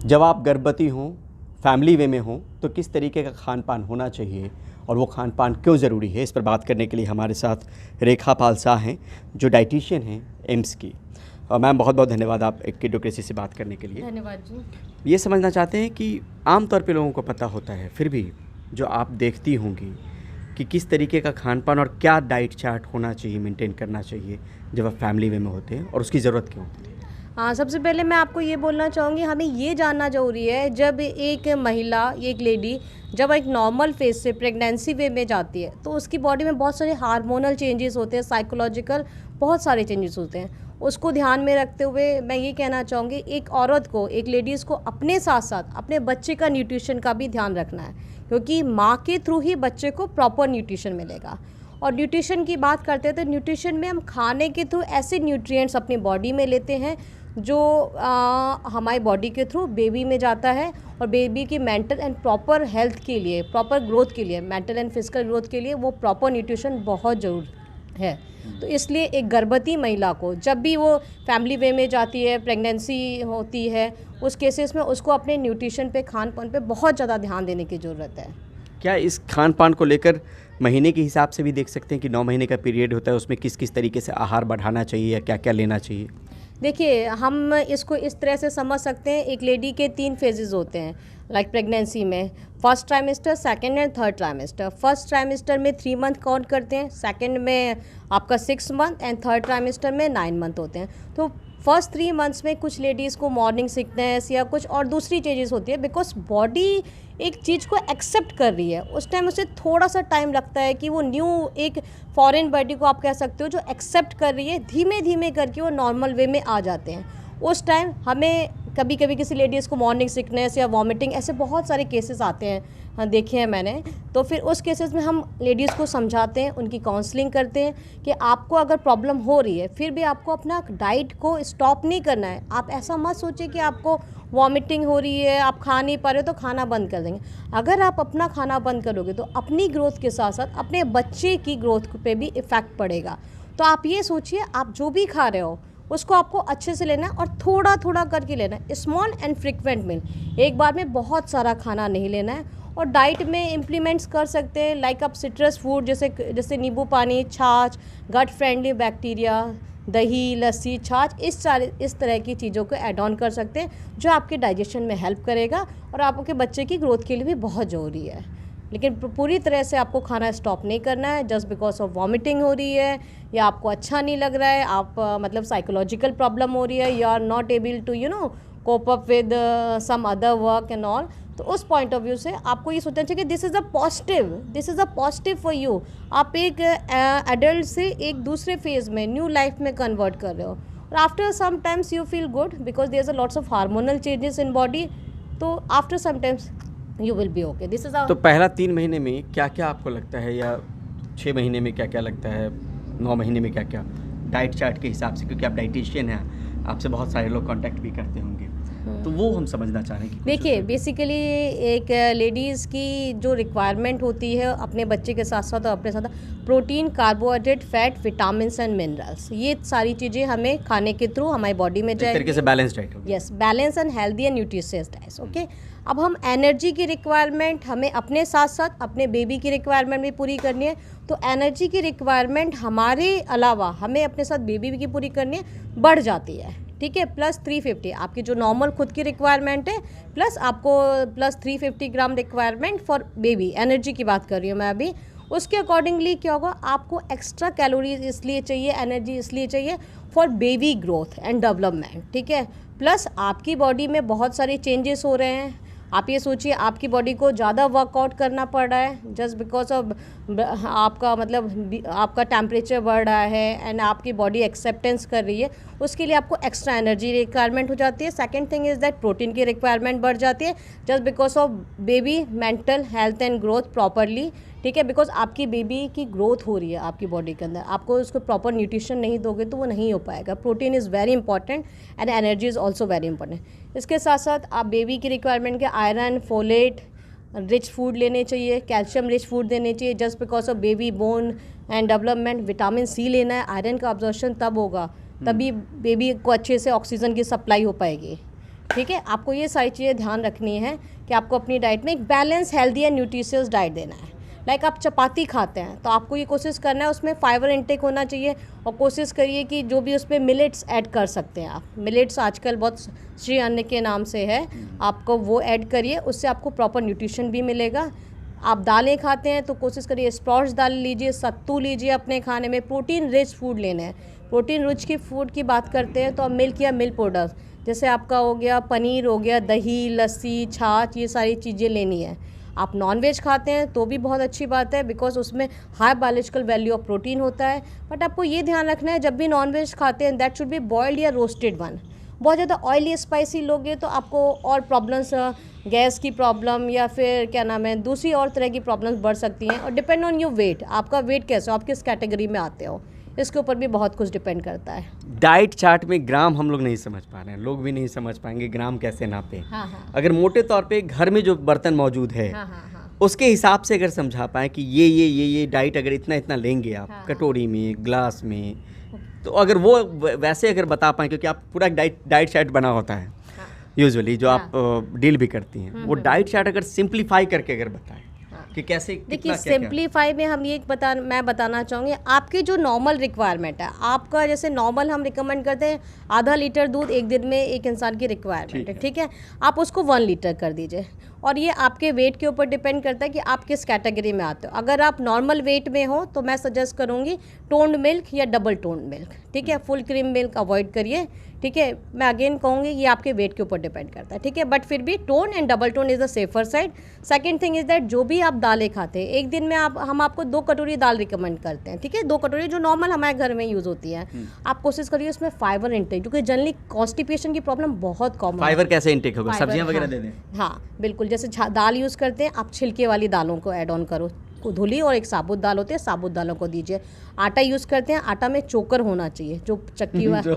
जब आप गर्भवती हों, फैमिली वे में हों, तो किस तरीके का खान पान होना चाहिए और वो खान पान क्यों ज़रूरी है, इस पर बात करने के लिए हमारे साथ रेखा पाल शाह हैं जो डाइटिशियन हैं एम्स की। और मैम बहुत बहुत धन्यवाद आप एक किडोक्रेसी से बात करने के लिए। धन्यवाद जी। ये समझना चाहते हैं कि आम तौर पे लोगों को पता होता है, फिर भी जो आप देखती होंगी कि किस तरीके का खान पान और क्या डाइट चार्ट होना चाहिए, मेंटेन करना चाहिए जब आप फैमिली वे में होते हैं और उसकी ज़रूरत क्यों होती है? हाँ, सबसे पहले मैं आपको ये बोलना चाहूँगी, हमें ये जानना ज़रूरी है जब एक महिला, एक लेडी जब एक नॉर्मल फेज से प्रेगनेंसी वे में जाती है तो उसकी बॉडी में बहुत सारे हार्मोनल चेंजेस होते हैं, साइकोलॉजिकल बहुत सारे चेंजेस होते हैं। उसको ध्यान में रखते हुए मैं ये कहना चाहूँगी, एक औरत को, एक लेडीज़ को अपने साथ साथ अपने बच्चे का न्यूट्रिशन का भी ध्यान रखना है, क्योंकि माँ के थ्रू ही बच्चे को प्रॉपर न्यूट्रिशन मिलेगा। और न्यूट्रिशन की बात करते हैं तो न्यूट्रिशन में हम खाने के थ्रू ऐसे न्यूट्रिएंट्स अपनी बॉडी में लेते हैं जो हमारी बॉडी के थ्रू बेबी में जाता है और बेबी की मेंटल एंड प्रॉपर हेल्थ के लिए, प्रॉपर ग्रोथ के लिए, मेंटल एंड फिजिकल ग्रोथ के लिए वो प्रॉपर न्यूट्रिशन बहुत ज़रूरी है। तो इसलिए एक गर्भवती महिला को जब भी वो फैमिली वे में जाती है, प्रेगनेंसी होती है, उस केसेस में उसको अपने न्यूट्रिशन पे, खान पान पे बहुत ज़्यादा ध्यान देने की ज़रूरत है। क्या इस खान पान को लेकर महीने के हिसाब से भी देख सकते हैं कि 9 महीने का पीरियड होता है, उसमें किस किस तरीके से आहार बढ़ाना चाहिए या क्या क्या लेना चाहिए? देखिए, हम इसको इस तरह से समझ सकते हैं, एक लेडी के 3 फेजेस होते हैं लाइक प्रेगनेंसी में, first trimester, second and third trimester. First trimester में 3 मंथ काउंट करते हैं, सेकंड में आपका 6 मंथ एंड थर्ड ट्राइमेस्टर में 9 मंथ होते हैं। तो फर्स्ट 3 मंथ्स में कुछ लेडीज़ को मॉर्निंग सिकनेस या कुछ और दूसरी चीज़ें होती है, बिकॉज बॉडी एक चीज़ को एक्सेप्ट कर रही है। उस टाइम उसे थोड़ा सा टाइम लगता है कि वो न्यू एक फॉरेन बॉडी को आप कह सकते हो जो एक्सेप्ट कर रही है, धीमे धीमे करके वो नॉर्मल वे में आ जाते हैं। उस टाइम हमें कभी कभी किसी लेडीज़ को मॉर्निंग सिकनेस या वॉमिटिंग, ऐसे बहुत सारे केसेस आते हैं, हाँ देखे हैं मैंने। तो फिर उस केसेस में हम लेडीज़ को समझाते हैं, उनकी काउंसलिंग करते हैं कि आपको अगर प्रॉब्लम हो रही है फिर भी आपको अपना डाइट को स्टॉप नहीं करना है। आप ऐसा मत सोचिए कि आपको वॉमिटिंग हो रही है, आप खा नहीं पा रहे हो तो खाना बंद कर देंगे। अगर आप अपना खाना बंद करोगे तो अपनी ग्रोथ के साथ साथ अपने बच्चे की ग्रोथ पे भी इफ़ेक्ट पड़ेगा। तो आप ये सोचिए, आप जो भी खा रहे हो उसको आपको अच्छे से लेना है और थोड़ा थोड़ा करके लेना है, स्मॉल एंड फ्रिक्वेंट मील। एक बार में बहुत सारा खाना नहीं लेना है। और डाइट में इम्प्लीमेंट्स कर सकते हैं लाइक आप सिट्रस फूड जैसे नींबू पानी, छाछ, गट फ्रेंडली बैक्टीरिया, दही, लस्सी, छाछ, इस तरह की चीज़ों को ऐड ऑन कर सकते हैं जो आपके डाइजेशन में हेल्प करेगा और आपके बच्चे की ग्रोथ के लिए भी बहुत ज़रूरी है। लेकिन पूरी तरह से आपको खाना स्टॉप नहीं करना है जस्ट बिकॉज ऑफ वॉमिटिंग हो रही है या आपको अच्छा नहीं लग रहा है, आप मतलब साइकोलॉजिकल प्रॉब्लम हो रही है, you are not able to cope up with some other work and all. तो उस पॉइंट ऑफ व्यू से आपको ये सोचना चाहिए कि this is a positive for you. आप एक एडल्ट से एक दूसरे फेज में, न्यू लाइफ में कन्वर्ट कर रहे हो और after some times you feel good because there is a lots of hormonal changes in body. तो after some times you will be okay. This is तो पहला 3 महीने में क्या क्या आपको लगता है, या 6 महीने में क्या क्या लगता है, 9 महीने में क्या क्या, डाइट चार्ट के हिसाब से, क्योंकि आप डाइटिशियन हैं, आपसे बहुत सारे लोग कांटेक्ट भी करते होंगे, तो वो हम समझना चाह रहे हैं कि देखिए, बेसिकली एक लेडीज़ की जो रिक्वायरमेंट होती है अपने बच्चे के साथ साथ और अपने साथ protein, carbohydrate, fat, vitamins and minerals, ये सारी चीज़ें हमें खाने के थ्रू हमारी बॉडी में जाएगी। तरीके से बैलेंस डाइट होगी। Yes, balance and healthy and nutritious diet. Okay, अब हम एनर्जी की रिक्वायरमेंट हमें अपने साथ साथ अपने बेबी की रिक्वायरमेंट भी पूरी करनी है। तो एनर्जी की रिक्वायरमेंट हमारे अलावा हमें अपने साथ बेबी की पूरी करनी है, बढ़ जाती है, ठीक है। प्लस 350 आपकी जो नॉर्मल खुद की रिक्वायरमेंट है, प्लस आपको plus 350 gram requirement for baby, energy की बात कर रही हूँ मैं अभी। उसके अकॉर्डिंगली क्या होगा, आपको एक्स्ट्रा कैलोरीज इसलिए चाहिए, एनर्जी इसलिए चाहिए for baby growth and development, ठीक है। प्लस आपकी बॉडी में बहुत सारे चेंजेस हो रहे हैं। आप ये सोचिए, आपकी बॉडी को ज़्यादा वर्कआउट करना पड़ रहा है जस्ट बिकॉज ऑफ आपका मतलब आपका टेम्परेचर बढ़ रहा है एंड आपकी बॉडी एक्सेप्टेंस कर रही है, उसके लिए आपको एक्स्ट्रा एनर्जी रिक्वायरमेंट हो जाती है। Second thing is that protein की रिक्वायरमेंट बढ़ जाती है just because of baby mental health and growth properly, ठीक है। बिकॉज आपकी बेबी की ग्रोथ हो रही है आपकी बॉडी के अंदर, आपको उसको प्रॉपर न्यूट्रिशन नहीं दोगे तो वो नहीं हो पाएगा। Protein is very important and energy is also very important. इसके साथ साथ आप बेबी की रिक्वायरमेंट के आयरन, फोलेट रिच फूड लेने चाहिए, कैल्शियम रिच फूड देने चाहिए just because of baby bone and development. Vitamin C लेना है, आयरन का अब्जॉर्प्शन तब होगा, तभी बेबी को अच्छे से ऑक्सीजन की सप्लाई हो पाएगी, ठीक है, आपको ये सारी चीज़ें ध्यान रखनी है कि आपको अपनी डाइट में एक balance, healthy and nutritious diet देना है। लाइक आप चपाती खाते हैं तो आपको ये कोशिश करना है उसमें फाइबर इंटेक होना चाहिए, और कोशिश करिए कि जो भी उसमें मिलेट्स ऐड कर सकते हैं आप। मिलेट्स आजकल बहुत श्री अन्न के नाम से है, आपको वो ऐड करिए, उससे आपको प्रॉपर न्यूट्रिशन भी मिलेगा। आप दालें खाते हैं तो कोशिश करिए स्प्राउट्स दाल लीजिए, सत्तू लीजिए अपने खाने में, प्रोटीन रिच फूड लेने हैं। प्रोटीन रिच की फूड की बात करते हैं तो आप मिल्क या मिल्क प्रोडक्ट जैसे आपका हो गया पनीर, हो गया दही, लस्सी, छाछ, ये सारी चीज़ें लेनी है। आप नॉन वेज खाते हैं तो भी बहुत अच्छी बात है, बिकॉज उसमें high biological value of protein होता है। बट आपको ये ध्यान रखना है जब भी नॉन वेज खाते हैं दैट शुड बी बॉइल्ड या रोस्टेड वन। बहुत ज़्यादा ऑयली स्पाइसी लोगे तो आपको और प्रॉब्लम्स, गैस की प्रॉब्लम या फिर क्या नाम है दूसरी और तरह की प्रॉब्लम्स बढ़ सकती हैं। और डिपेंड ऑन योर वेट, आपका वेट कैसे हो, आप किस कैटेगरी में आते हो, इसके ऊपर भी बहुत कुछ डिपेंड करता है। डाइट चार्ट में ग्राम हम लोग नहीं समझ पा रहे हैं, लोग भी नहीं समझ पाएंगे ग्राम कैसे नापे। हाँ। अगर मोटे तौर पे घर में जो बर्तन मौजूद है हाँ। उसके हिसाब से अगर समझा पाएँ कि ये डाइट अगर इतना इतना लेंगे आप, हाँ। कटोरी में, ग्लास में, तो अगर वो वैसे अगर बता पाएँ, क्योंकि आप पूरा डाइट चार्ट बना होता है यूजुअली जो आप डील भी करती हैं, वो डाइट चार्ट अगर सिंप्लीफाई करके अगर बताएं कि कैसे, देखिए कितना क्या-क्या? सिंप्लीफाई में हम ये मैं बताना चाहूँगी, आपकी जो नॉर्मल रिक्वायरमेंट है, आपका जैसे नॉर्मल हम रिकमेंड करते हैं आधा लीटर दूध एक दिन में एक इंसान की रिक्वायरमेंट है, ठीक है, आप उसको 1 लीटर कर दीजिए। और ये आपके वेट के ऊपर डिपेंड करता है कि आप किस कैटेगरी में आते हो। अगर आप नॉर्मल वेट में हो तो मैं सजेस्ट करूँगी टोन्ड मिल्क या डबल टोन्ड मिल्क, ठीक है, फुल क्रीम मिल्क अवॉइड करिए, ठीक है। मैं अगेन कहूँगी ये आपके वेट के ऊपर डिपेंड करता है, ठीक है, बट फिर भी tone and double tone is the safer side. Second thing is that जो भी आप दालें खाते हैं एक दिन में हम आपको 2 कटोरी दाल रिकमेंड करते हैं, ठीक है, 2 कटोरी जो नॉर्मल हमारे घर में यूज़ होती है। आप कोशिश करिए उसमें फाइबर इंटेक, क्योंकि जनरली कॉन्स्टिपेशन की प्रॉब्लम बहुत कॉमन है। फाइबर कैसे इंटेक होगा, फाइबर, सब्जियां वगैरह हाँ, दे दें? हाँ बिल्कुल, जैसे दाल यूज़ करते हैं आप छिलके वाली दालों को ऐड ऑन करो, धुली, और एक साबुत दाल होती है, साबुत दालों को दीजिए। आटा यूज़ करते हैं, आटा में चोकर होना चाहिए, जो चक्की जो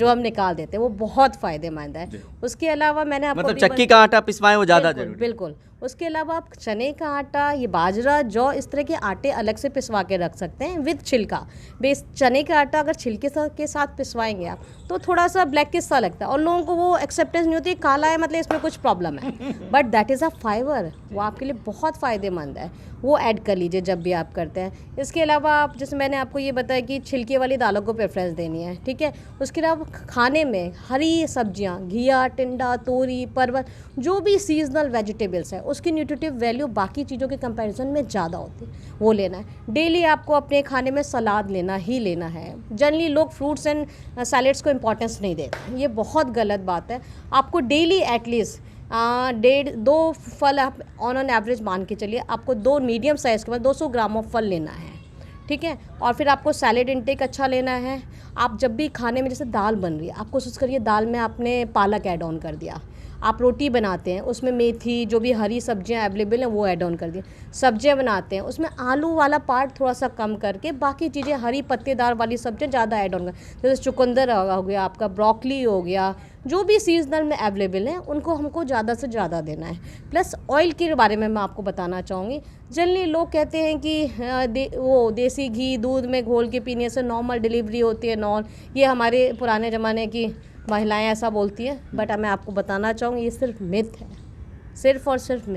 हम निकाल देते हैं, वो बहुत फ़ायदेमंद है। उसके अलावा मैंने आपको मतलब चक्की का आटा पिसवाएं वो ज़्यादा जरूरी? बिल्कुल। उसके अलावा आप चने का आटा, ये बाजरा, जौ, इस तरह के आटे अलग से पिसवा के रख सकते हैं विद छिलका। बेस चने का आटा अगर छिलके के साथ पिसवाएंगे आप तो थोड़ा सा ब्लैकिश सा लगता है और लोगों को वो एक्सेप्टेंस नहीं होती, काला है मतलब इसमें कुछ प्रॉब्लम है, but that is a fibre, वो आपके लिए बहुत फ़ायदेमंद है, वो ऐड कर लीजिए जब भी आप करते हैं। इसके अलावा आप, जैसे मैंने आपको ये बताया कि छिलके वाली दालों को प्रेफरेंस देनी है, ठीक है। उसके अलावा खाने में हरी सब्जियां, घिया, टिंडा, तोरी, परवल, जो भी सीजनल वेजिटेबल्स है उसकी न्यूट्रिटिव वैल्यू बाकी चीज़ों के कंपैरिजन में ज़्यादा होती है, वो लेना है। डेली आपको अपने खाने में सलाद लेना ही लेना है। जनरली लोग फ्रूट्स एंड सैलेड्स को इंपॉर्टेंस नहीं देते, ये बहुत गलत बात है। आपको डेली एटलीस्ट 1.5-2 फल आप ऑन एन एवरेज मान के चलिए, आपको 2 मीडियम साइज़ के बाद 200 ग्राम ऑफ फल लेना है, ठीक है। और फिर आपको सैलेड इंटेक अच्छा लेना है। आप जब भी खाने में, जैसे दाल बन रही है, आप कोशिश करिए दाल में आपने पालक ऐड ऑन कर दिया। आप रोटी बनाते हैं उसमें मेथी, जो भी हरी सब्जियां अवेलेबल हैं वो ऐड ऑन कर दिए। सब्जियां बनाते हैं उसमें आलू वाला पार्ट थोड़ा सा कम करके बाकी चीज़ें हरी पत्तेदार वाली सब्जियां ज़्यादा ऐड ऑन कर, जैसे चुकंदर हो गया, आपका ब्रोकली हो गया, जो भी सीजनल में अवेलेबल हैं उनको हमको ज़्यादा से ज़्यादा देना है। प्लस ऑयल के बारे में मैं आपको बताना चाहूँगी। जनरली लोग कहते हैं कि वो देसी घी दूध में घोल के पीने से नॉर्मल डिलीवरी होती है, ये हमारे पुराने ज़माने की महिलाएं ऐसा बोलती हैं, बट मैं आपको बताना चाहूँगी ये सिर्फ मिथ है, सिर्फ और सिर्फ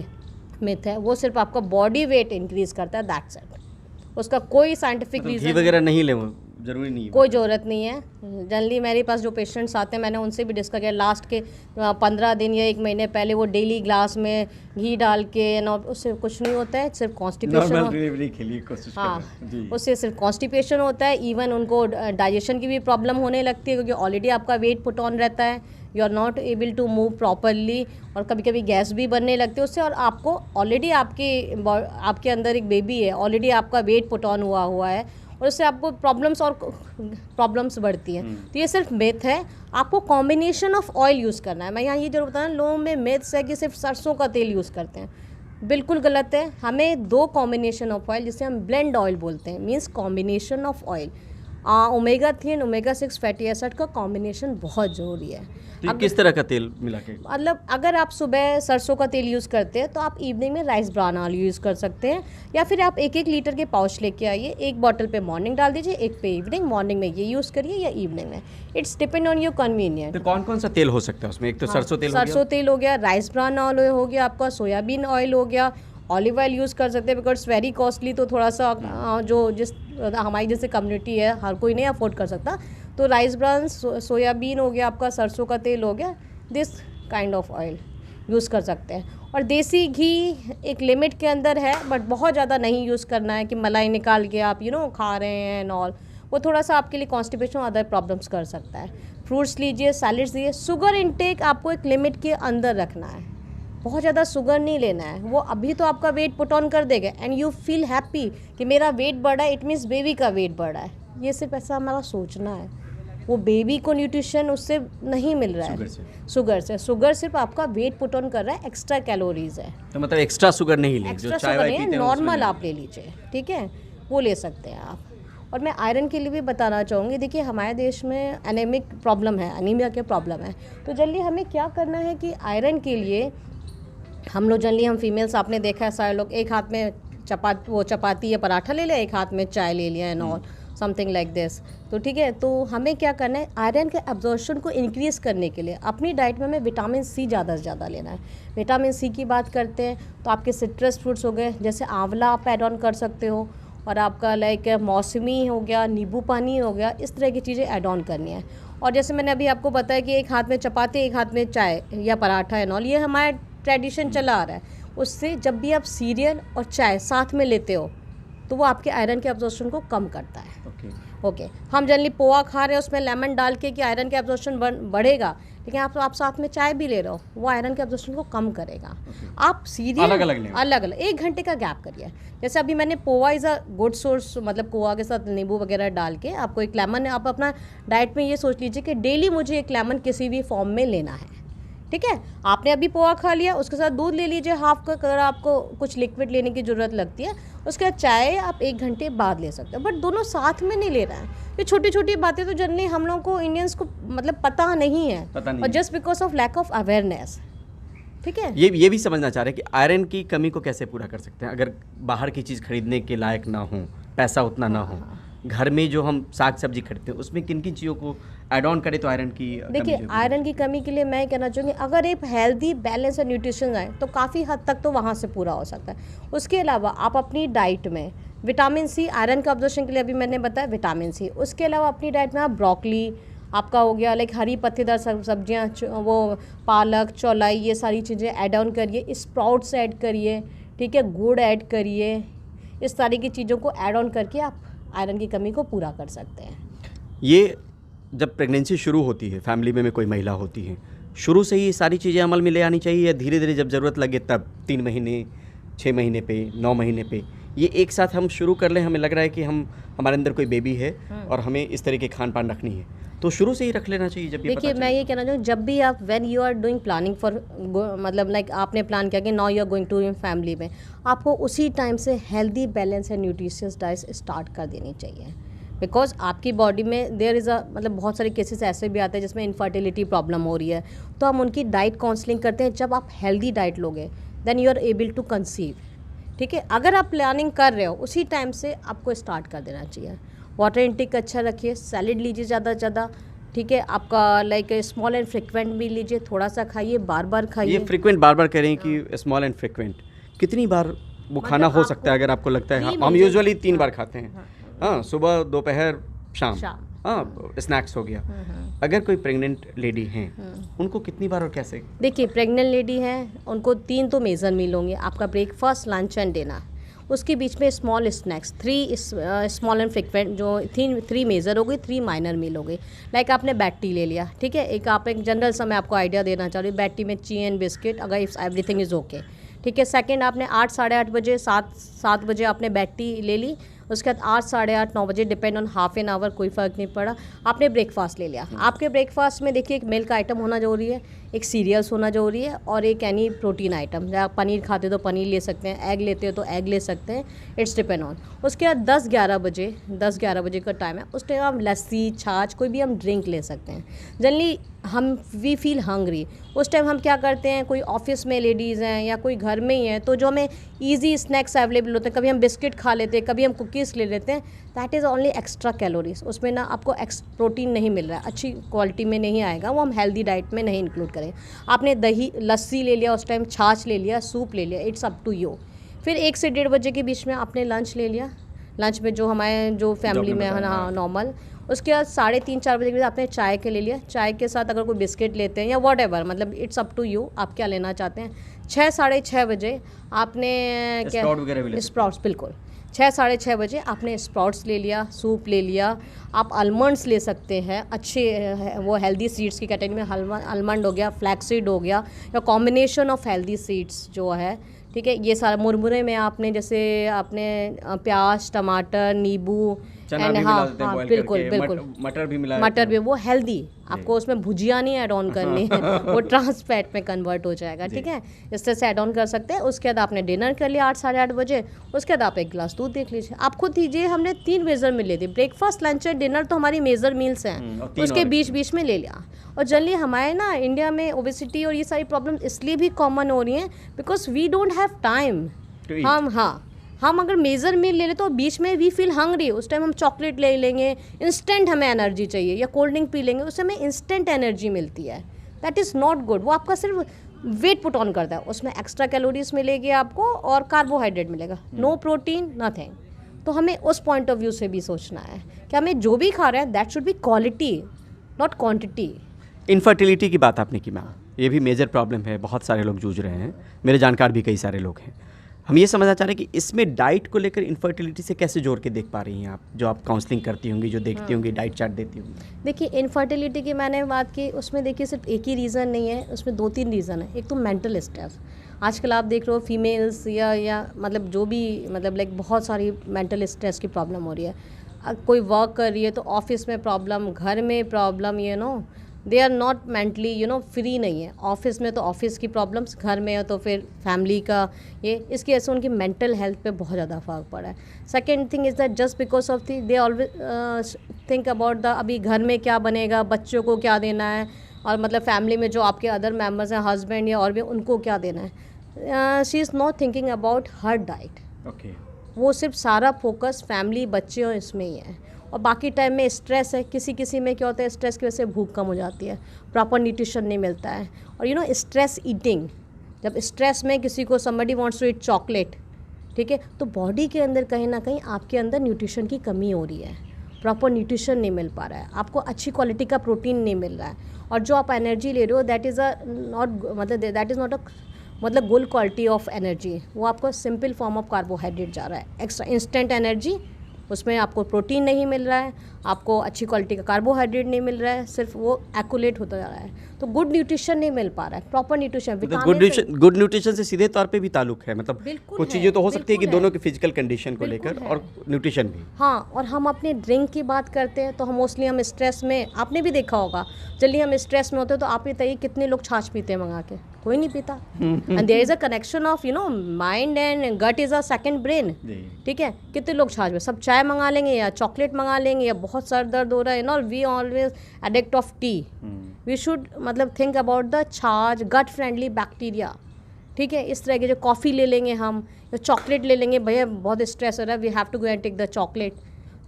मिथ है। वो सिर्फ आपका बॉडी वेट इंक्रीज़ करता है, दैट्स इट। उसका कोई साइंटिफिक रीज़न, घी वगैरह नहीं ले, वो जरूरी नहीं है, कोई ज़रूरत नहीं है। जनरली मेरे पास जो पेशेंट्स आते हैं मैंने उनसे भी डिस्कस किया, लास्ट के 15 दिन या 1 महीने पहले वो डेली ग्लास में घी डाल के ना, उससे कुछ नहीं होता है, सिर्फ कॉन्स्टिपेशन, नॉर्मल डिलीवरी के लिए कोशिश हाँ, कर रहे हैं जी। उससे सिर्फ कॉन्स्टिपेशन होता है। इवन उनको डाइजेशन की भी प्रॉब्लम होने लगती है, क्योंकि ऑलरेडी आपका वेट पुट ऑन रहता है, you are not able to move properly, और कभी कभी गैस भी बनने लगती है उससे। और आपको ऑलरेडी आपके अंदर एक बेबी है, ऑलरेडी आपका वेट पुट ऑन हुआ है, और उससे आपको प्रॉब्लम्स बढ़ती हैं। तो ये सिर्फ मिथ है। आपको कॉम्बिनेशन ऑफ ऑयल यूज़ करना है। मैं यहाँ ये जरूर बताना, लोगों में मिथ्स है कि सिर्फ सरसों का तेल यूज़ करते हैं, बिल्कुल गलत है। हमें 2 कॉम्बिनेशन ऑफ ऑयल, जिसे हम ब्लेंड ऑयल बोलते हैं, means combination of oil. Omega 3 and omega 6 fatty acid का कॉम्बिनेशन बहुत ज़रूरी है। तो ये किस तरह का तेल मिला के? मतलब अगर आप सुबह सरसों का तेल यूज़ करते हैं तो आप इवनिंग में राइस ब्रान ऑयल यूज़ कर सकते हैं, या फिर आप 1-1 लीटर के पाउच लेके आइए, एक बॉटल पे मॉर्निंग डाल दीजिए, एक पे इवनिंग। मॉर्निंग में ये यूज़ करिए या इवनिंग में, it's depend on your convenient. तो कौन कौन सा तेल हो सकता है उसमें? एक तो सरसों तेल हो गया, सरसों तेल हो गया, राइस ब्रान ऑयल हो गया आपका, सोयाबीन ऑयल हो गया, ऑलिव ऑयल यूज़ कर सकते हैं बिकॉज वेरी कॉस्टली, तो थोड़ा सा जो जिस हमारी जैसे कम्युनिटी है हर कोई नहीं अफोर्ड कर सकता, तो राइस ब्रान, सोयाबीन हो गया आपका, सरसों का तेल हो गया, this kind of oil use कर सकते हैं। और देसी घी एक लिमिट के अंदर है, बट बहुत ज़्यादा नहीं यूज़ करना है कि मलाई निकाल के आप खा रहे हैं एंड ऑल, वो थोड़ा सा आपके लिए कॉन्स्टिपेशन और अदर प्रॉब्लम्स कर सकता है। फ्रूट्स लीजिए, सैलड्स लीजिए। शुगर इनटेक आपको एक लिमिट के अंदर रखना है, बहुत ज़्यादा शुगर नहीं लेना है, वो अभी तो आपका वेट पुट ऑन कर देगा एंड यू फील हैप्पी कि मेरा वेट बढ़ा है, इट मीन्स बेबी का वेट बढ़ा है। ये सिर्फ ऐसा हमारा सोचना है, वो बेबी को न्यूट्रिशन उससे नहीं मिल रहा है, शुगर सिर्फ आपका वेट पुट ऑन कर रहा है, एक्स्ट्रा कैलोरीज है। तो मतलब एक्स्ट्रा शुगर नहीं ले, जो एक्स्ट्रा चाय शुगर वाय नहीं है, पीते हैं नॉर्मल आप ले लीजिए, ठीक है, वो ले सकते हैं आप। और मैं आयरन के लिए भी बताना चाहूँगी, देखिए हमारे देश में एनीमिक प्रॉब्लम है, अनीमिया के प्रॉब्लम है, तो जल्दी हमें क्या करना है कि आयरन के लिए हम लोग जनरली, हम फीमेल्स आपने देखा है सारे लोग एक हाथ में चपाती या पराठा ले लिया, एक हाथ में चाय ले लिया and all something like this. तो ठीक है, तो हमें क्या करना है, आयरन के एब्जॉर्प्शन को इंक्रीज़ करने के लिए अपनी डाइट में हमें विटामिन सी ज़्यादा से ज़्यादा लेना है। विटामिन सी की बात करते हैं तो आपके सिट्रस फ्रूट्स हो गए, जैसे आंवला आप ऐड ऑन कर सकते हो, और आपका लाइक मौसमी हो गया, नींबू पानी हो गया, इस तरह की चीज़ें ऐड ऑन करनी है। और जैसे मैंने अभी आपको बताया कि एक हाथ में चपाती, एक हाथ में चाय या पराठा एंड ऑल, ये हमारा ट्रेडिशन चला आ रहा है। उससे जब भी आप सीरियल और चाय साथ में लेते हो तो वो आपके आयरन के एब्जॉर्प्शन को कम करता है। ओके, हम जनरली पोहा खा रहे हैं उसमें लेमन डाल के कि आयरन का एब्जॉर्प्शन बढ़ेगा, लेकिन आप साथ में चाय भी ले रहे हो, वो आयरन के एब्जॉर्प्शन को कम करेगा। आप सीरियल अलग 1 घंटे का गैप करिए। जैसे अभी मैंने poha is a good source, मतलब पोहा के साथ नींबू वगैरह डाल के आपको एक लेमन, आप अपना डाइट में ये सोच लीजिए कि डेली मुझे एक लेमन किसी भी फॉर्म में लेना है, ठीक है। आपने अभी पोहा खा लिया, उसके साथ दूध ले लीजिए हाफ का, अगर आपको कुछ लिक्विड लेने की ज़रूरत लगती है, उसके बाद चाय आप 1 घंटे बाद ले सकते हो, बट दोनों साथ में नहीं ले रहा है। ये छोटी छोटी बातें तो जनरली हम लोगों को, इंडियंस को मतलब पता नहीं है, और just because of lack of awareness, ठीक है। ये भी समझना चाह रहे हैं कि आयरन की कमी को कैसे पूरा कर सकते हैं, अगर बाहर की चीज़ खरीदने के लायक ना हो, पैसा उतना ना हो, घर में जो हम साग सब्जी खरीदते हैं उसमें किन किन चीज़ों को ऐड ऑन करें तो आयरन की देखिए, आयरन की कमी के लिए मैं कहना चाहूँगी, अगर एक हेल्दी बैलेंस और न्यूट्रिशन आए तो काफ़ी हद तक तो वहाँ से पूरा हो सकता है। उसके अलावा आप अपनी डाइट में विटामिन सी, आयरन का अब्जॉर्प्शन के लिए अभी मैंने बताया विटामिन सी, उसके अलावा अपनी डाइट में आप ब्रोकली आपका हो गया, लाइक हरी पत्तेदार सब्जियाँ, वो पालक, चौलाई, ये सारी चीज़ें ऐड ऑन करिए, स्प्राउट्स ऐड करिए, ठीक है, गुड़ ऐड करिए, इस तरह की चीज़ों को ऐड ऑन करके आप आयरन की कमी को पूरा कर सकते हैं। ये जब प्रेगनेंसी शुरू होती है, फैमिली में कोई महिला होती है, शुरू से ही सारी चीज़ें अमल में ले आनी चाहिए, या धीरे धीरे जब ज़रूरत लगे तब 3 महीने, 6 महीने पे, 9 महीने पे, ये एक साथ हम शुरू कर लें? हमें लग रहा है कि हमारे अंदर कोई बेबी है और हमें इस तरह के खान पान रखनी है, तो शुरू से ही रख लेना चाहिए। जब देखिए, मैं ये कहना चाहूँ, जब भी आप when you are doing planning for, मतलब लाइक आपने प्लान किया कि now you are going to in family में, आपको उसी टाइम से healthy balance and nutritious diet start कर देनी चाहिए, बिकॉज आपकी बॉडी में देयर इज़ अ, मतलब बहुत सारे केसेस ऐसे भी आते हैं जिसमें इनफर्टिलिटी प्रॉब्लम हो रही है, तो हम उनकी डाइट काउंसलिंग करते हैं। जब आप हेल्दी डाइट लोगे then you are able to conceive, ठीक है। अगर आप प्लानिंग कर रहे हो उसी टाइम से आपको स्टार्ट कर देना चाहिए। वाटर इंटेक अच्छा रखिए, सैलेड लीजिए ज़्यादा से ज़्यादा, ठीक है। आपका लाइक स्मॉल एंड फ्रिक्वेंट भी लीजिए, थोड़ा सा खाइए, बार बार खाइए। ये फ्रिक्वेंट बार बार कह रहे हैं कि स्मॉल एंड फ्रिक्वेंट, कितनी बार वो खाना हो सकता है अगर आपको लगता है? हम यूजुअली 3 बार खाते हैं, हाँ, सुबह, दोपहर, शाम, हाँ, स्नैक्स हो गया। अगर कोई प्रेग्नेंट लेडी हैं, उनको कितनी बार और कैसे? देखिए, प्रेग्नेंट लेडी हैं उनको 3 तो मेजर मील होंगे, आपका ब्रेकफास्ट, लंच एंड डिनर, उसके बीच में small snacks, 3 small and frequent, जो 3 मेजर हो गई, 3 माइनर मील हो गई। लाइक आपने बैटी ले लिया, ठीक है, एक जनरल सा मैं आपको आइडिया देना चाह रही हूँ, बैटी में ची एंड बिस्किट, अगर इफ एवरीथिंग इज़ ओके, ठीक है। सेकंड, आपने 8, साढ़े 8 बजे, 7 बजे आपने बैटी ले ली, उसके बाद 8, साढ़े 8, 9 बजे, depend on half an hour, कोई फ़र्क नहीं पड़ा। आपने ब्रेकफास्ट ले लिया, आपके ब्रेकफास्ट में देखिए एक मिल्क आइटम होना ज़रूरी है, एक सीरियल्स होना ज़रूरी है, और एक एनी प्रोटीन आइटम। जब आप पनीर खाते हो तो पनीर ले सकते हैं, एग लेते हो तो एग ले सकते हैं, इट्स डिपेंड ऑन। उसके बाद 10-11 बजे का टाइम है, उस टाइम हम लस्सी, छाछ, कोई भी हम ड्रिंक ले सकते हैं। जनरली वी फील हंग्री, उस टाइम हम क्या करते हैं, कोई ऑफिस में लेडीज़ हैं या कोई घर में ही है, तो जो हमें ईजी स्नैक्स अवेलेबल होते हैं, कभी हम बिस्किट खा लेते हैं, कभी हम कुकीज़ ले लेते हैं, that is only extra calories. उसमें ना आपको प्रोटीन नहीं मिल रहा है, अच्छी क्वालिटी में नहीं आएगा, वो हम हेल्दी डाइट में नहीं इंक्लूड करें। आपने दही, लस्सी ले लिया, उस टाइम छाछ ले लिया, सूप ले लिया, इट्स अप टू यू। फिर 1 से 1:30 बजे के बीच में आपने लंच ले लिया, लंच में जो हमारे जो फैमिली में है ना नॉर्मल। उसके बाद 3:30-4 बजे के बाद आपने चाय के ले लिया, चाय के साथ अगर कोई बिस्किट लेते हैं या वॉट एवर, मतलब इट्स अप टू यू, आप क्या लेना चाहते हैं। 6, साढ़े 6 बजे आपने क्या, स्प्राउट्स, बिल्कुल 6, साढ़े 6 बजे आपने स्प्राउट्स ले लिया, सूप ले लिया। आप आलमंड्स ले सकते हैं, अच्छे वो हेल्दी सीड्स की कैटेगरी में आलमंड हो गया, फ्लैक्सीड हो गया, या कॉम्बिनेशन ऑफ हेल्दी सीड्स जो है, ठीक है। ये सारा मुरमुरे में आपने जैसे आपने प्याज, टमाटर, नींबू, चना भी मिला देते हैं बॉयल करके, मटर भी मिला, मटर भी, वो हेल्दी, आपको उसमें भुजिया नहीं ऐड ऑन करनी है, वो ट्रांस फैट में कन्वर्ट हो जाएगा, ठीक है। इस तरह से ऐड ऑन कर सकते हैं। उसके बाद आपने डिनर कर लिया 8, साढ़े 8 बजे, उसके बाद आप एक गिलास दूध देख लीजिए। आप खुद दीजिए, हमने 3 मेजर मील ले दी, ब्रेकफास्ट, लंच और डिनर तो हमारी मेजर मील्स हैं, उसके बीच में ले लिया। और जनरली हमारे ना इंडिया में ओबेसिटी और ये सारी प्रॉब्लम इसलिए भी कॉमन हो रही हैं because we don't have time. हम अगर मेजर मील ले लें तो बीच में वी फील हंग्री, उस टाइम हम चॉकलेट ले लेंगे, इंस्टेंट हमें एनर्जी चाहिए, या कोल्ड ड्रिंक पी लेंगे, उससे हमें इंस्टेंट एनर्जी मिलती है। That is not good. वो आपका सिर्फ वेट पुट ऑन करता है, उसमें एक्स्ट्रा कैलोरीज मिलेगी आपको और कार्बोहाइड्रेट मिलेगा, नो प्रोटीन, नथिंग। तो हमें उस पॉइंट ऑफ व्यू से भी सोचना है कि हमें जो भी खा रहे हैं that should be quality, not quantity. Infertility की बात आपने की मैम, ये भी मेजर प्रॉब्लम है, बहुत सारे लोग जूझ रहे हैं, मेरे जानकार भी कई सारे लोग हैं। हम ये समझना चाह रहे हैं कि इसमें डाइट को लेकर इनफर्टिलिटी से कैसे जोड़ के देख पा रही हैं आप, जो आप काउंसलिंग करती होंगी, जो देखती होंगी, डाइट चार्ट देती होंगी। देखिए, इनफर्टिलिटी की मैंने बात की, उसमें देखिए सिर्फ एक ही रीज़न नहीं है, उसमें 2-3 रीज़न है। एक तो मेंटल स्ट्रेस, आजकल आप देख रहे हो फीमेल्स या मतलब जो भी मतलब लाइक बहुत सारी मेंटल स्ट्रेस की प्रॉब्लम हो रही है। कोई वर्क कर रही है तो ऑफिस में प्रॉब्लम, घर में problem, they are not mentally free नहीं है। ऑफिस में तो ऑफिस की प्रॉब्लम्स, घर में है तो फिर फैमिली का ये, इसकी वजह से उनकी मेंटल हेल्थ पे बहुत ज़्यादा फ़र्क पड़ा है। Second thing is that just because of they always think about the अभी घर में क्या बनेगा, बच्चों को क्या देना है, और मतलब फैमिली में जो आपके अदर मेम्बर्स हैं, हस्बैंड या और भी, उनको क्या देना है। She is not thinking about her diet. Okay, वो सिर्फ सारा फोकस फैमिली, बच्चे और इसमें ही है। और बाकी टाइम में स्ट्रेस है, किसी में क्या होता है, स्ट्रेस की वजह से भूख कम हो जाती है, प्रॉपर न्यूट्रिशन नहीं मिलता है। और स्ट्रेस ईटिंग, जब स्ट्रेस में किसी को somebody wants to eat chocolate, ठीक है, तो बॉडी के अंदर कहीं ना कहीं आपके अंदर न्यूट्रिशन की कमी हो रही है, प्रॉपर न्यूट्रिशन नहीं मिल पा रहा है, आपको अच्छी क्वालिटी का प्रोटीन नहीं मिल रहा है, और जो आप एनर्जी ले रहे हो that is not a good quality of energy. वो आपको सिंपल फॉर्म ऑफ कार्बोहाइड्रेट जा रहा है, एक्स्ट्रा इंस्टेंट एनर्जी, उसमें आपको प्रोटीन नहीं मिल रहा है, आपको अच्छी क्वालिटी का कार्बोहाइड्रेट नहीं मिल रहा है, सिर्फ वो एक्यूलेट होता जा रहा है। तो गुड न्यूट्रिशन नहीं मिल पा रहा है, प्रॉपर न्यूट्रिशन। गुड न्यूट्रिशन से सीधे तौर पे भी ताल्लुक है, मतलब कुछ चीज़ें तो हो सकती है कि दोनों की फिजिकल कंडीशन को लेकर और न्यूट्रिशन भी। हाँ, और हम अपने ड्रिंक की बात करते हैं तो हम मोस्टली हम स्ट्रेस में, आपने भी देखा होगा, जल्दी हम स्ट्रेस में होते हैं तो आप बताइए कितने लोग छाछ पीते हैं मंगा के, कोई नहीं पीता। And there is a connection of mind and gut is a second brain, ठीक है। कितने लोग छाछ में, सब चाय मंगा लेंगे या चॉकलेट मंगा लेंगे, या बहुत सर दर्द हो रहा है we always addict of tea. We should think about the chaach, gut friendly bacteria, ठीक है। इस तरह के जो कॉफ़ी ले लेंगे हम, या चॉकलेट ले लेंगे, भैया बहुत स्ट्रेस हो रहा है, we have to go and take the chocolate.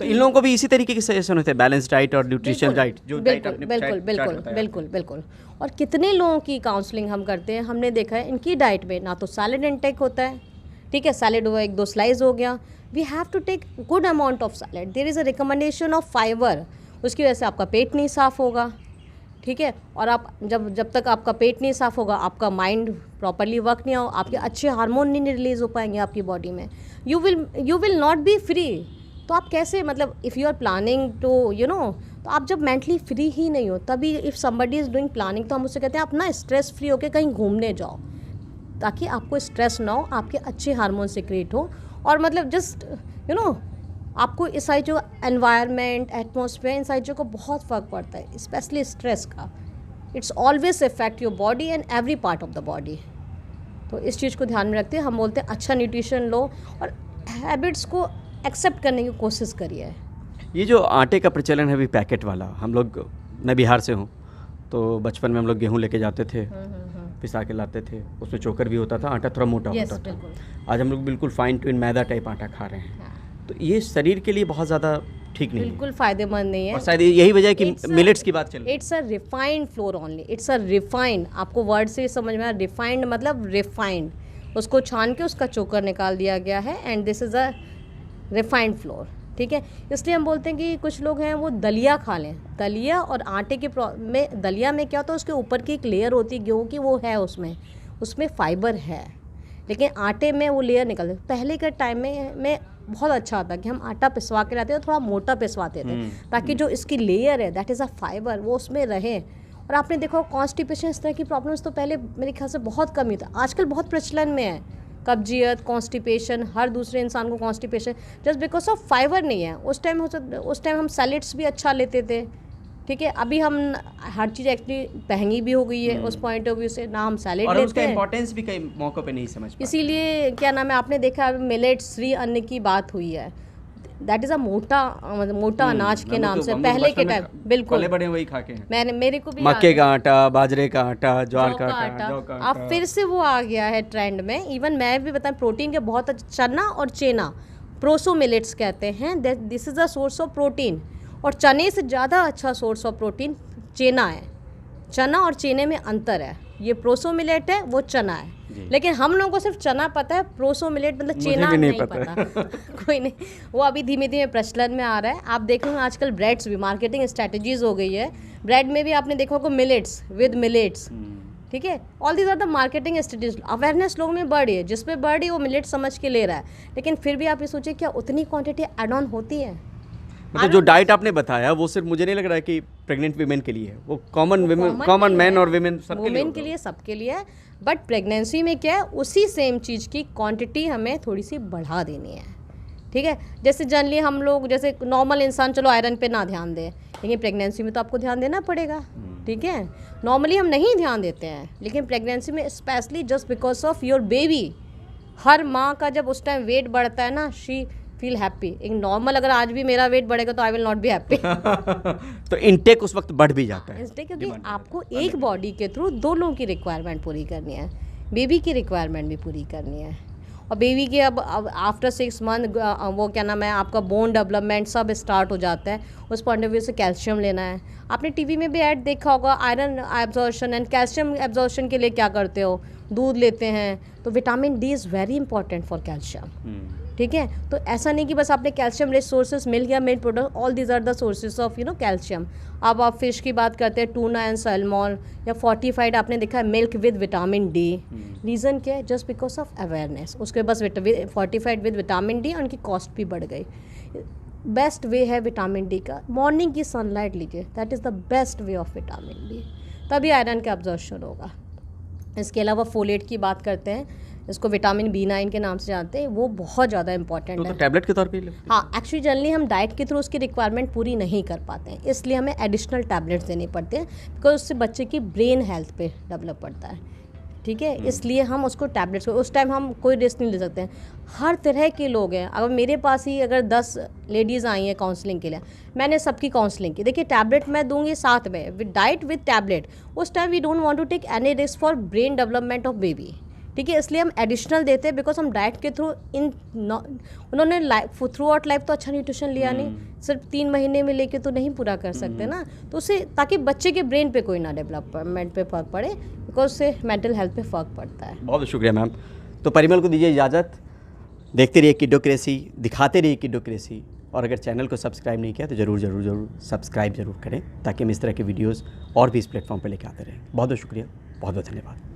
तो इन लोगों को भी इसी तरीके के सजेशन होते हैं, बैलेंस डाइट और न्यूट्रिशन डाइट, जो बिल्कुल। और कितने लोगों की काउंसलिंग हम करते हैं, हमने देखा है इनकी डाइट में ना तो सैलेड इनटेक होता है, ठीक है, सैलेड हुआ 1-2 स्लाइस हो गया, we have to take good amount of salad, there is a recommendation of fibre, उसकी वजह से आपका पेट नहीं साफ़ होगा, ठीक है। और आप जब तक आपका पेट नहीं साफ़ होगा, आपका माइंड प्रॉपरली वर्क नहीं हो, आपके अच्छे हार्मोन नहीं रिलीज़ हो पाएंगे आपकी बॉडी में, you will not be free. तो आप कैसे, if you are planning to तो आप जब मेंटली फ्री ही नहीं हो, तभी if somebody is doing planning, तो हम उससे कहते हैं आप ना स्ट्रेस फ्री होकर कहीं घूमने जाओ, ताकि आपको स्ट्रेस ना हो, आपके अच्छे हार्मोन सिक्रेट हो, और जस्ट आपको इस सारी जो एनवायरनमेंट, एटमॉस्फेयर, इन सारी चीज़ों को बहुत फ़र्क पड़ता है, स्पेशली स्ट्रेस का। It's always effect your body and every part of the body. तो इस चीज़ को ध्यान में रखते हैं हम बोलते हैं अच्छा न्यूट्रिशन लो और हैबिट्स को एक्सेप्ट करने की कोशिश करिए। ये जो आटे का प्रचलन है अभी पैकेट वाला, हम लोग, मैं बिहार से हूँ, तो बचपन में हम लोग गेहूँ लेके जाते थे, पिसा के लाते थे, उसमें चोकर भी होता था, आटा थोड़ा मोटा होता था। आज हम लोग बिल्कुल फाइन ट्यून मैदा टाइप आटा खा रहे हैं। तो ये शरीर के लिए बहुत ज़्यादा ठीक नहीं है, बिल्कुल फ़ायदेमंद नहीं है। और शायद यही वजह है कि मिलेट्स की बात चल रही है। It's a refined floor only, it's a refined, आपको वर्ड से समझ में आ, रिफाइंड मतलब रिफाइंड, उसको छान के उसका चोकर निकाल दिया गया है and this is a refined floor, ठीक है। इसलिए हम बोलते हैं कि कुछ लोग हैं वो दलिया खा लें। दलिया और आटे के में, दलिया में क्या होता है, उसके ऊपर की एक लेयर होती है गेहूँ की, वो है उसमें फाइबर है, लेकिन आटे में वो लेयर निकल। पहले के टाइम में बहुत अच्छा था कि हम आटा पिसवा के लाते थे, थोड़ा मोटा पिसवाते थे ताकि जो इसकी लेयर है दैट इज़ अ फाइबर वो उसमें रहे। और आपने देखो कॉन्स्टिपेशन, इस तरह की प्रॉब्लम्स तो पहले मेरे ख्याल से बहुत कम ही था, आजकल बहुत प्रचलन में है। कब्जियत, कॉन्स्टिपेशन, हर दूसरे इंसान को constipation just because of fibre नहीं है। उस टाइम हम सैलेड्स भी अच्छा लेते थे, ठीक है। अभी हम हर चीज़ एक्चुअली महंगी भी हो गई है उस पॉइंट ऑफ व्यू से, ना हम सैलेड और लेते उसका हैं, इम्पोर्टेंस भी कई मौक़ों पे नहीं समझ पाते। इसीलिए क्या नाम है, आपने देखा मिलेट्स फ्री अन्न की बात हुई है, दैट इज़ अ मोटा अनाज के नाम से पहले के टाइम, बिल्कुल पले बड़े वही खा के हैं। मेरे को भी मक्के का आटा, बाजरे का आटा, ज्वार का आटा, जौ का अब आटा। फिर से वो आ गया है ट्रेंड में। इवन मैं भी बताऊं, प्रोटीन के बहुत चना और चेना, प्रोसो मिलेट्स कहते हैं, this is a source of protein. और चने से ज़्यादा अच्छा सोर्स ऑफ प्रोटीन चेना है। चना और चने में अंतर है, ये प्रोसो मिलेट है, वो चना है। लेकिन हम लोगों को सिर्फ चना पता है, प्रोसो मिलेट मतलब चेना नहीं पता। कोई नहीं, वो अभी धीमे धीमे प्रचलन में आ रहा है। आप देख लो आजकल ब्रेड्स भी मार्केटिंग स्ट्रेटजीज हो गई है, ब्रेड में भी आपने देखा होगा मिलेट्स विद मिलेट्स, ठीक है। All these are the marketing strategies. Awareness लोगों में बढ़ रही है, जिसपे बढ़ रही है वो मिलेट समझ के ले रहा है, लेकिन फिर भी आप ये सोचिए क्या उतनी क्वांटिटी एड ऑन होती है? मतलब जो डाइट आपने बताया वो सिर्फ, मुझे नहीं लग रहा है कि प्रेग्नेंट वीमेन के लिए है, वो कॉमन मैन और वीमेन सबके लिए, वुमेन के लिए, सबके लिए है। बट प्रेगनेंसी में क्या है, उसी सेम चीज़ की क्वांटिटी हमें थोड़ी सी बढ़ा देनी है, ठीक है। जैसे जनरली हम लोग, जैसे नॉर्मल इंसान चलो आयरन पे ना ध्यान दें, लेकिन प्रेगनेंसी में तो आपको ध्यान देना पड़ेगा, ठीक है। नॉर्मली हम नहीं ध्यान देते हैं, लेकिन प्रेगनेंसी में specially just because of your baby, हर माँ का जब उस टाइम वेट बढ़ता है ना, शी फील हैप्पी। एक नॉर्मल अगर आज भी मेरा वेट बढ़ेगा तो I will not be happy. तो इनटेक उस वक्त बढ़ भी जाता है, इसलिए क्योंकि आपको एक बॉडी के थ्रू दो लोगों की रिक्वायरमेंट पूरी करनी है, बेबी की रिक्वायरमेंट भी पूरी करनी है। और बेबी के अब आफ्टर 6 मंथ वो क्या नाम है, आपका बोन डेवलपमेंट सब स्टार्ट हो जाता है। उस पॉइंट ऑफ व्यू से कैल्शियम लेना है। आपने टीवी में भी ऐड देखा होगा, iron absorption and calcium absorption के लिए क्या करते हो, दूध लेते हैं। तो vitamin D is very important for calcium, ठीक है। तो ऐसा नहीं कि बस आपने कैल्शियम रिच सोर्सेज मिल गया, milk product, all these are the sources of calcium. अब आप फिश की बात करते हैं, टूना एंड सैल्मन या फोर्टिफाइड, आपने देखा है milk with vitamin D. Reason क्या है, जस्ट बिकॉज ऑफ अवेयरनेस। उसके बस फोर्टिफाइड विद विटामिन डी, उनकी कॉस्ट भी बढ़ गई। बेस्ट वे है विटामिन डी का, मॉर्निंग की सनलाइट लीजिए, that is the best way of vitamin D, तभी आयरन का एब्जॉर्प्शन होगा। इसके अलावा फोलेट की बात करते हैं, इसको विटामिन B9 के नाम से जानते हैं, वो बहुत ज़्यादा इंपॉर्टेंट है। तो टैबलेट के तौर पे हाँ, एक्चुअली जनरली हम डाइट के थ्रू उसकी रिक्वायरमेंट पूरी नहीं कर पाते हैं, इसलिए हमें एडिशनल टैबलेट्स देने पड़ते हैं, बिकॉज उससे बच्चे की ब्रेन हेल्थ पे डेवलप पड़ता है, ठीक है। इसलिए हम उसको टैबलेट्स, उस टाइम हम कोई रिस्क नहीं ले सकते हैं। हर तरह के लोग हैं, अगर मेरे पास ही अगर 10 लेडीज़ आई हैं काउंसलिंग के लिए, मैंने सबकी काउंसलिंग की। देखिए टैबलेट मैं दूंगी साथ में, विद डाइट विद टैबलेट। उस time we don't want to take any risk for brain development of baby, ठीक है। इसलिए हम एडिशनल देते हैं, बिकॉज हम डाइट के थ्रू उन्होंने थ्रू आउट लाइफ तो अच्छा न्यूट्रिशन लिया नहीं, सिर्फ 3 महीने में लेके तो नहीं पूरा कर सकते ना। तो उससे ताकि बच्चे के ब्रेन पे कोई ना डेवलपमेंट पे फ़र्क पड़े, बिकॉज उससे मेंटल हेल्थ पे फ़र्क पड़ता है। बहुत शुक्रिया मैम। तो परिमल को दीजिए इजाज़त, देखते रहिए किडोक्रेसी, दिखाते रहिए किडोक्रेसी, और अगर चैनल को सब्सक्राइब नहीं किया तो ज़रूर सब्सक्राइब ज़रूर करें, ताकि हम इस तरह के वीडियोज़ और भी इस प्लेटफॉर्म पर लेके आते रहें। बहुत बहुत शुक्रिया, बहुत बहुत धन्यवाद।